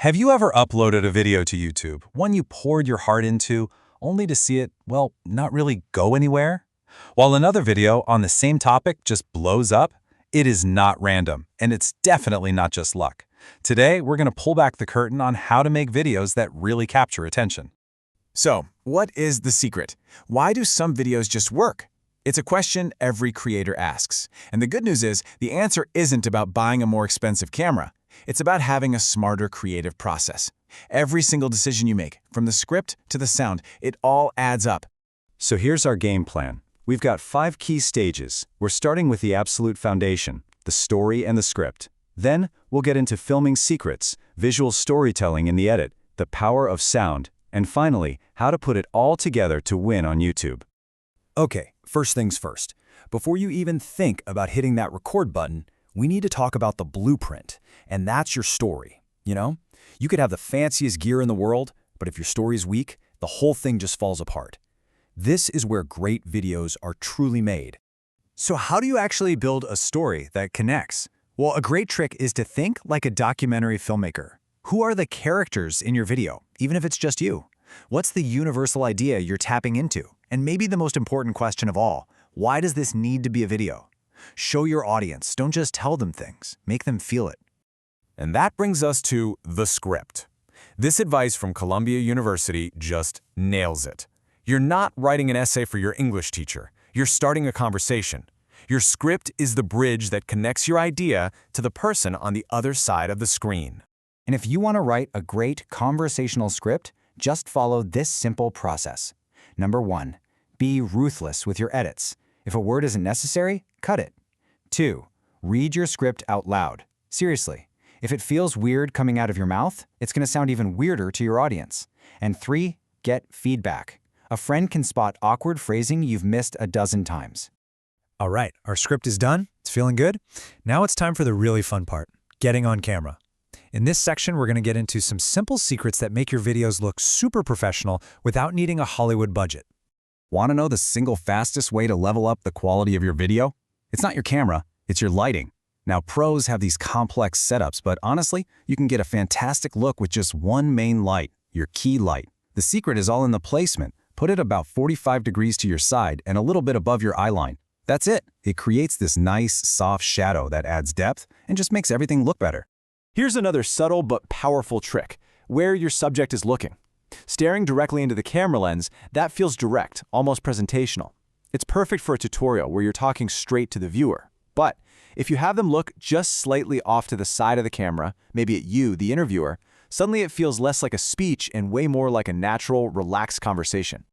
Have you ever uploaded a video to YouTube, one you poured your heart into, only to see it, well, not really go anywhere? While another video on the same topic just blows up, it is not random, and it's definitely not just luck. Today, we're going to pull back the curtain on how to make videos that really capture attention. So, what is the secret? Why do some videos just work? It's a question every creator asks. And the good news is, the answer isn't about buying a more expensive camera. It's about having a smarter creative process. Every single decision you make, from the script to the sound, it all adds up. So here's our game plan. We've got 5 key stages. We're starting with the absolute foundation, the story and the script. Then, we'll get into filming secrets, visual storytelling in the edit, the power of sound, and finally, how to put it all together to win on YouTube. Okay, first things first. Before you even think about hitting that record button, we need to talk about the blueprint, and that's your story. You could have the fanciest gear in the world, but if your story's weak, the whole thing just falls apart. This is where great videos are truly made. So how do you actually build a story that connects? Well, a great trick is to think like a documentary filmmaker. Who are the characters in your video, even if it's just you? What's the universal idea you're tapping into? And maybe the most important question of all, why does this need to be a video? Show your audience, don't just tell them things, make them feel it. And that brings us to the script. This advice from Columbia University just nails it. You're not writing an essay for your English teacher. You're starting a conversation. Your script is the bridge that connects your idea to the person on the other side of the screen. And if you want to write a great conversational script, just follow this simple process. Number 1, be ruthless with your edits. If a word isn't necessary, cut it. 2, read your script out loud. Seriously. If it feels weird coming out of your mouth, it's going to sound even weirder to your audience. And 3, get feedback. A friend can spot awkward phrasing you've missed a dozen times. All right, our script is done. It's feeling good. Now it's time for the really fun part, getting on camera. In this section, we're going to get into some simple secrets that make your videos look super professional without needing a Hollywood budget. Want to know the single fastest way to level up the quality of your video? It's not your camera, it's your lighting. Now, pros have these complex setups, but honestly, you can get a fantastic look with just one main light, your key light. The secret is all in the placement. Put it about 45 degrees to your side and a little bit above your eye line. That's it. It creates this nice, soft shadow that adds depth and just makes everything look better. Here's another subtle but powerful trick, where your subject is looking. Staring directly into the camera lens, that feels direct, almost presentational. It's perfect for a tutorial where you're talking straight to the viewer. But if you have them look just slightly off to the side of the camera, maybe at you, the interviewer, suddenly it feels less like a speech and way more like a natural, relaxed conversation.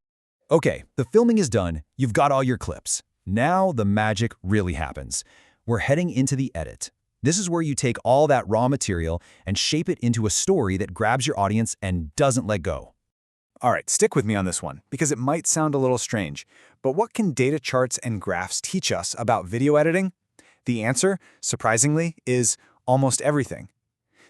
Okay, the filming is done. You've got all your clips. Now the magic really happens. We're heading into the edit. This is where you take all that raw material and shape it into a story that grabs your audience and doesn't let go. All right, stick with me on this one, because it might sound a little strange, but what can data charts and graphs teach us about video editing? The answer, surprisingly, is almost everything.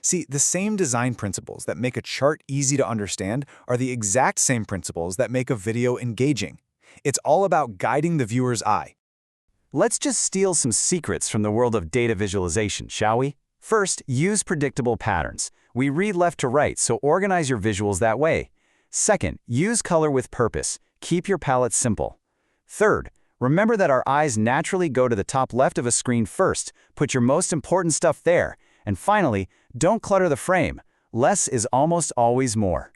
See, the same design principles that make a chart easy to understand are the exact same principles that make a video engaging. It's all about guiding the viewer's eye. Let's just steal some secrets from the world of data visualization, shall we? First, use predictable patterns. We read left to right, so organize your visuals that way. Second, use color with purpose. Keep your palette simple. Third, remember that our eyes naturally go to the top left of a screen first. Put your most important stuff there. And finally, don't clutter the frame. Less is almost always more.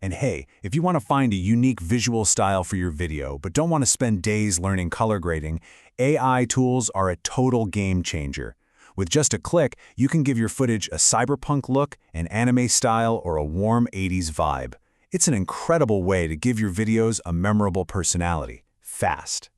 And hey, if you want to find a unique visual style for your video but don't want to spend days learning color grading, AI tools are a total game changer. With just a click, you can give your footage a cyberpunk look, an anime style, or a warm 80s vibe. It's an incredible way to give your videos a memorable personality, fast.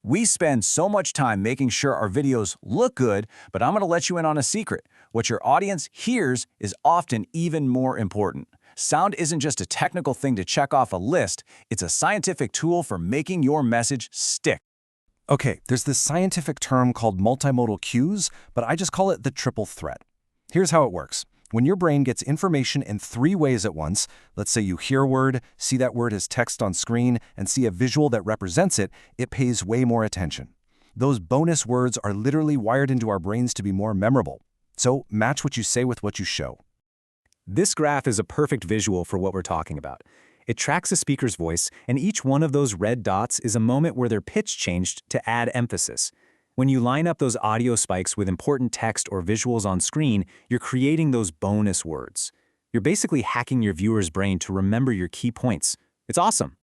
We spend so much time making sure our videos look good, but I'm going to let you in on a secret. What your audience hears is often even more important. Sound isn't just a technical thing to check off a list, it's a scientific tool for making your message stick. Okay, there's this scientific term called multimodal cues, but I just call it the triple threat. Here's how it works. When your brain gets information in 3 ways at once, let's say you hear a word, see that word as text on screen, and see a visual that represents it, it pays way more attention. Those bonus words are literally wired into our brains to be more memorable. So match what you say with what you show. This graph is a perfect visual for what we're talking about. It tracks a speaker's voice, and each one of those red dots is a moment where their pitch changed to add emphasis. When you line up those audio spikes with important text or visuals on screen, you're creating those bonus words. You're basically hacking your viewer's brain to remember your key points. It's awesome.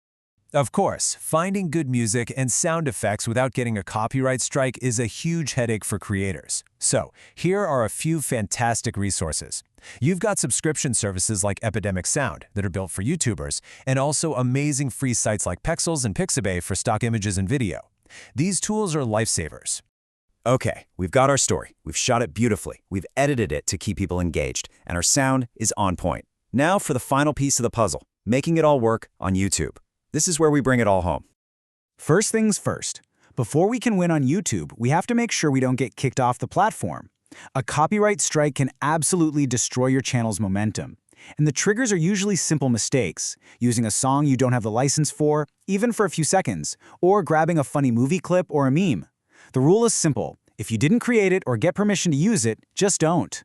Of course, finding good music and sound effects without getting a copyright strike is a huge headache for creators. So, here are a few fantastic resources. You've got subscription services like Epidemic Sound that are built for YouTubers, and also amazing free sites like Pexels and Pixabay for stock images and video. These tools are lifesavers. Okay, we've got our story. We've shot it beautifully. We've edited it to keep people engaged, and our sound is on point. Now for the final piece of the puzzle, making it all work on YouTube. This is where we bring it all home. First things first. Before we can win on YouTube, we have to make sure we don't get kicked off the platform. A copyright strike can absolutely destroy your channel's momentum. And the triggers are usually simple mistakes, using a song you don't have the license for, even for a few seconds, or grabbing a funny movie clip or a meme. The rule is simple. If you didn't create it or get permission to use it, just don't.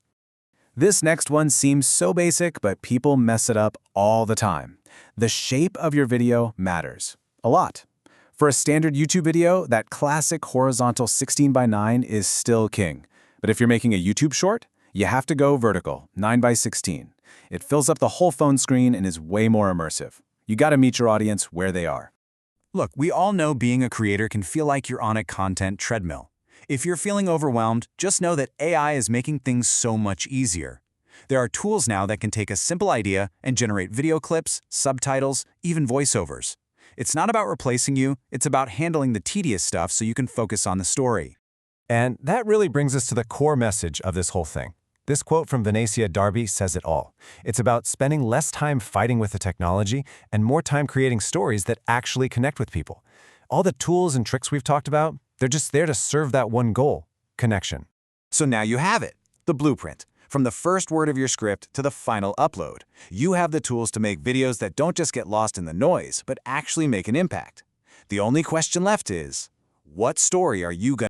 This next one seems so basic, but people mess it up all the time. The shape of your video matters a lot. For a standard YouTube video, that classic horizontal 16:9 is still king. But if you're making a YouTube short, you have to go vertical, 9:16. It fills up the whole phone screen and is way more immersive. You gotta meet your audience where they are. Look, we all know being a creator can feel like you're on a content treadmill. If you're feeling overwhelmed, just know that AI is making things so much easier. There are tools now that can take a simple idea and generate video clips, subtitles, even voiceovers. It's not about replacing you, it's about handling the tedious stuff so you can focus on the story. And that really brings us to the core message of this whole thing. This quote from Venetia Darby says it all. It's about spending less time fighting with the technology and more time creating stories that actually connect with people. All the tools and tricks we've talked about, they're just there to serve that one goal, connection. So now you have it, the blueprint. From the first word of your script to the final upload, you have the tools to make videos that don't just get lost in the noise, but actually make an impact. The only question left is, what story are you going